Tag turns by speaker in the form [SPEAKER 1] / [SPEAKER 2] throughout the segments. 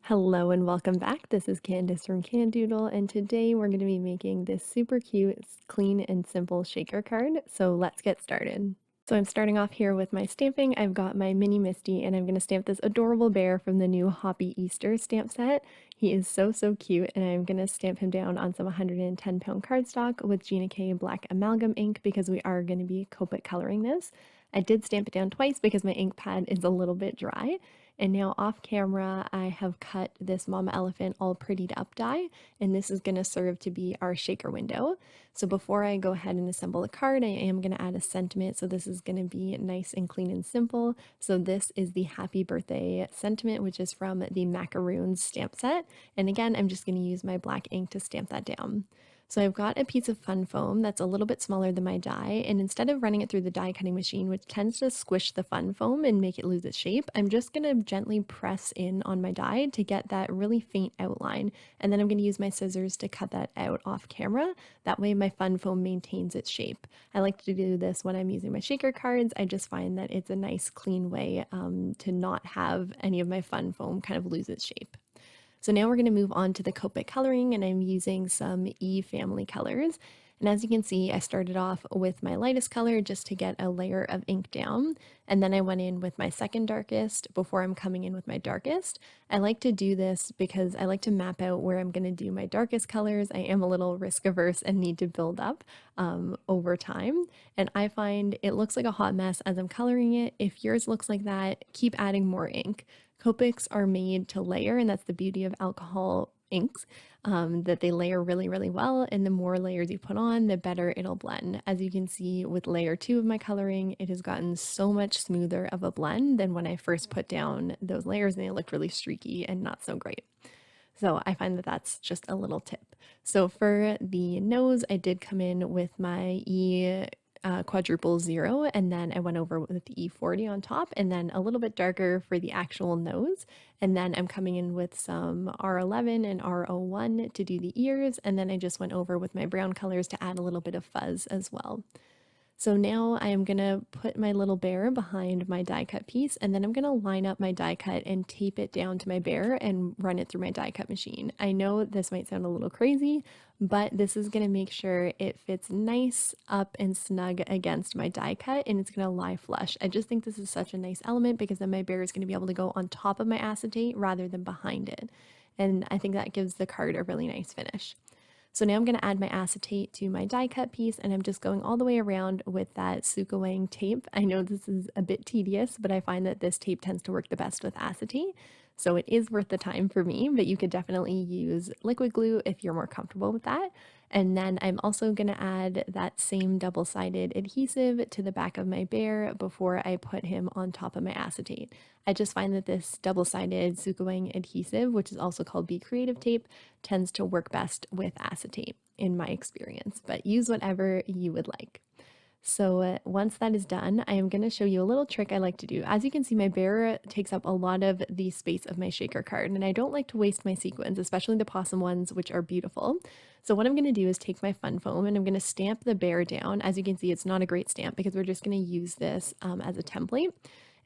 [SPEAKER 1] Hello and welcome back. This is Candace from Candoodle, and today we're going to be making this super cute, clean and simple shaker card. So let's get started. So I'm starting off here with my stamping. I've got my mini Misty, and I'm going to stamp this adorable bear from the new Hoppy Easter stamp set. He is so cute, and I'm going to stamp him down on some 110-pound cardstock with Gina K black amalgam ink because we are going to be Copic coloring this. I did stamp it down twice because my ink pad is a little bit dry. And now off camera, I have cut this Mama Elephant all prettied up die, and this is going to serve to be our shaker window. So before I go ahead and assemble the card, I am going to add a sentiment. So this is going to be nice and clean and simple. So this is the happy birthday sentiment, which is from the Macarons stamp set. And again, I'm just going to use my black ink to stamp that down. So I've got a piece of fun foam that's a little bit smaller than my die, and instead of running it through the die cutting machine, which tends to squish the fun foam and make it lose its shape, I'm just going to gently press in on my die to get that really faint outline, and then I'm going to use my scissors to cut that out off camera. That way my fun foam maintains its shape. I like to do this when I'm using my shaker cards. I just find that it's a nice clean way to not have any of my fun foam kind of lose its shape. So now we're going to move on to the Copic coloring, and I'm using some E family colors. And as you can see, I started off with my lightest color just to get a layer of ink down. And then I went in with my second darkest before I'm coming in with my darkest. I like to do this because I like to map out where I'm going to do my darkest colors. I am a little risk averse and need to build up over time. And I find it looks like a hot mess as I'm coloring it. If yours looks like that, keep adding more ink. Copics are made to layer, and that's the beauty of alcohol inks, that they layer really well, and the more layers you put on, the better it'll blend. As you can see with layer 2 of my coloring, it has gotten so much smoother of a blend than when I first put down those layers and they looked really streaky and not so great. So I find that that's just a little tip. So for the nose, I did come in with my quadruple 0, and then I went over with the E40 on top, and then a little bit darker for the actual nose. And then I'm coming in with some R11 and R01 to do the ears, and then I just went over with my brown colors to add a little bit of fuzz as well. So now I am going to put my little bear behind my die cut piece, and then I'm going to line up my die cut and tape it down to my bear and run it through my die cut machine. I know this might sound a little crazy, but this is going to make sure it fits nice up and snug against my die cut, and it's going to lie flush. I just think this is such a nice element because then my bear is going to be able to go on top of my acetate rather than behind it. And I think that gives the card a really nice finish. So now I'm going to add my acetate to my die cut piece, and I'm just going all the way around with that Sukawang tape. I know this is a bit tedious, but I find that this tape tends to work the best with acetate. So it is worth the time for me, but you could definitely use liquid glue if you're more comfortable with that. And then I'm also going to add that same double-sided adhesive to the back of my bear before I put him on top of my acetate. I just find that this double-sided Sukawang adhesive, which is also called Be Creative tape, tends to work best with acetate in my experience, but use whatever you would like. So once that is done, I am going to show you a little trick I like to do. As you can see, my bear takes up a lot of the space of my shaker card, and I don't like to waste my sequins, especially the possum ones, which are beautiful. So what I'm going to do is take my fun foam and I'm going to stamp the bear down. As you can see, it's not a great stamp because we're just going to use this as a template.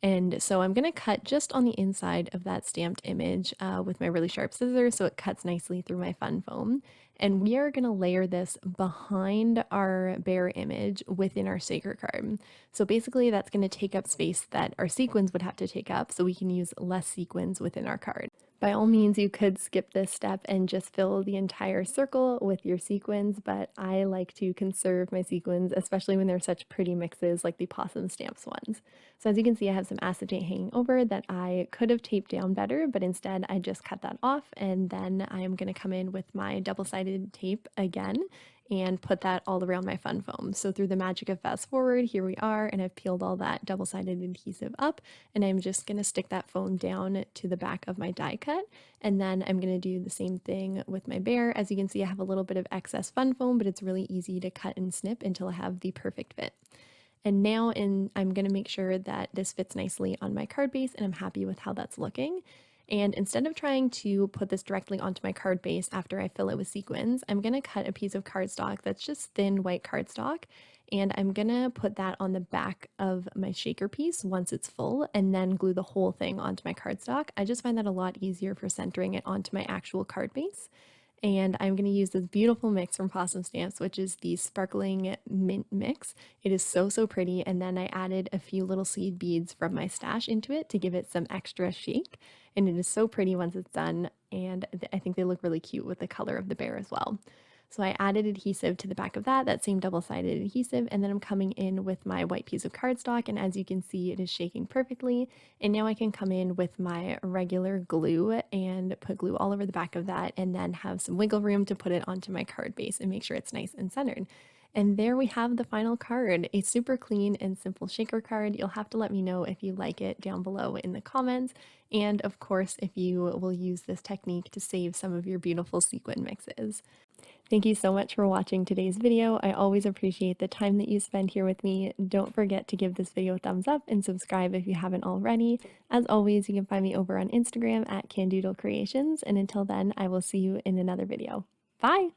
[SPEAKER 1] And so I'm going to cut just on the inside of that stamped image with my really sharp scissors so it cuts nicely through my fun foam. And we are going to layer this behind our bear image within our shaker card. So basically that's going to take up space that our sequins would have to take up, so we can use less sequins within our card. By all means, you could skip this step and just fill the entire circle with your sequins, but I like to conserve my sequins, especially when they're such pretty mixes like the Pawsome Stamps ones. So as you can see, I have some acetate hanging over that I could have taped down better, but instead I just cut that off, and then I am going to come in with my double-sided tape again and put that all around my fun foam. So through the magic of fast forward, here we are, and I've peeled all that double-sided adhesive up, and I'm just going to stick that foam down to the back of my die cut, and then I'm going to do the same thing with my bear. As you can see, I have a little bit of excess fun foam, but it's really easy to cut and snip until I have the perfect fit. And now I'm going to make sure that this fits nicely on my card base, and I'm happy with how that's looking. And instead of trying to put this directly onto my card base after I fill it with sequins, I'm going to cut a piece of cardstock that's just thin white cardstock. And I'm going to put that on the back of my shaker piece once it's full and then glue the whole thing onto my cardstock. I just find that a lot easier for centering it onto my actual card base. And I'm going to use this beautiful mix from Pawsome Stamps, which is the sparkling mint mix. It is so, so pretty. And then I added a few little seed beads from my stash into it to give it some extra shake. And it is so pretty once it's done. And I think they look really cute with the color of the bear as well. So I added adhesive to the back of that same double-sided adhesive, and then I'm coming in with my white piece of cardstock, and as you can see, it is shaking perfectly. And now I can come in with my regular glue and put glue all over the back of that, and then have some wiggle room to put it onto my card base and make sure it's nice and centered. And there we have the final card, a super clean and simple shaker card. You'll have to let me know if you like it down below in the comments. And of course, if you will use this technique to save some of your beautiful sequin mixes. Thank you so much for watching today's video. I always appreciate the time that you spend here with me. Don't forget to give this video a thumbs up and subscribe if you haven't already. As always, you can find me over on Instagram at Candoodle Creations. And until then, I will see you in another video. Bye!